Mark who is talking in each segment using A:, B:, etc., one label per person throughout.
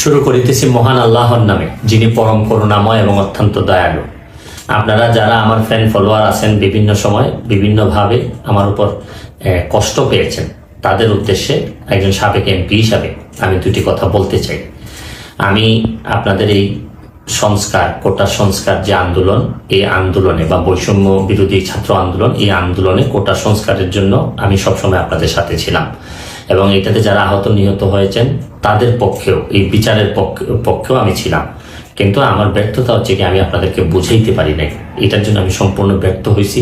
A: শুরু করিতেছি মহান আল্লাহর নামে, যিনি পরম করুণাময় এবং অত্যন্ত দয়ালু। আপনারা যারা আমার ফ্যান ফলোয়ার আছেন, বিভিন্ন সময় বিভিন্নভাবে আমার উপর কষ্ট পেয়েছেন, তাদের উদ্দেশ্যে একজন সাবেক এমপি হিসাবে আমি দুটি কথা বলতে চাই। আমি আপনাদের এই সংস্কার, কোটা সংস্কার যে আন্দোলন, এই আন্দোলনে বা বৈষম্য বিরোধী ছাত্র আন্দোলন, এই আন্দোলনে কোটা সংস্কারের জন্য আমি সবসময় আপনাদের সাথে ছিলাম এবং এটাতে যারা আহত নিহত হয়েছেন তাদের পক্ষেও, এই বিচারের পক্ষেও আমি ছিলাম। কিন্তু আমার ব্যর্থতা হচ্ছে কি, আমি আপনাদেরকে বুঝাইতে পারি নাই। এটার জন্য আমি সম্পূর্ণ ব্যর্থ হয়েছি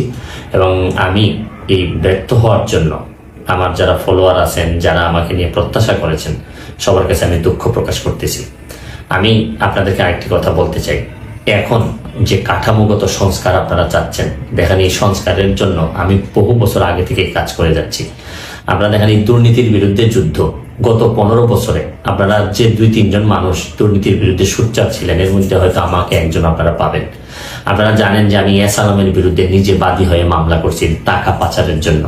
A: এবং আমি এই ব্যর্থ হওয়ার জন্য আমার যারা ফলোয়ার আছেন, যারা আমাকে নিয়ে প্রত্যাশা করেছেন, সবার কাছে আমি দুঃখ প্রকাশ করতেছি। আমি আপনাদেরকে আরেকটি কথা বলতে চাই। এখন যে কাঠামোগত সংস্কার আপনারা চাচ্ছেন, দেখেন এই সংস্কারের জন্য আমি বহু বছর আগে থেকে কাজ করে যাচ্ছি। আপনারা দেখেন এই দুর্নীতির বিরুদ্ধে যুদ্ধ, গত 15 বছরে আপনারা যে 2-3 জন মানুষ দুর্নীতির বিরুদ্ধে সোচ্চার ছিলেন, এর মধ্যে হয়তো আমাকে একজন আপনারা পাবেন। আপনারা জানেন যে আমি এস আলমের বিরুদ্ধে নিজে বাদী হয়ে মামলা করছি টাকা পাচারের জন্য।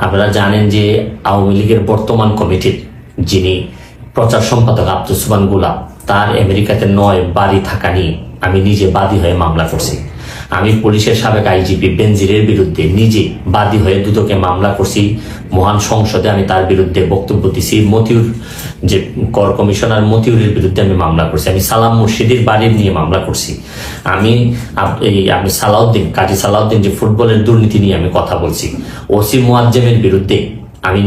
A: আপনারা জানেন যে আওয়ামী লীগের বর্তমান কমিটির যিনি প্রচার সম্পাদক আব্দুল সুবহান গোলাপ, তার আমেরিকাতে 9 বাড়ি থাকা নিয়ে আমি নিজে বাদী হয়ে মামলা করছি। আমি পুলিশের সাবেক আইজিপি বেনজিরের বিরুদ্ধে নিজে বাদী হয়ে দুদকে মামলা করছি। মহান সংসদে আমি তার বিরুদ্ধে বক্তব্য দিছি। মতিউর, যে কর কমিশনার মতিউরের বিরুদ্ধে আমি মামলা করছি। আমি সালাম মুর্শিদের বাড়ির নিয়ে মামলা করছি। আমি সালাউদ্দিন, কাজী সালাউদ্দিন যে ফুটবলের দুর্নীতি নিয়ে আমি কথা বলছি। ওসি মুয়াজ্জেমের বিরুদ্ধে আমি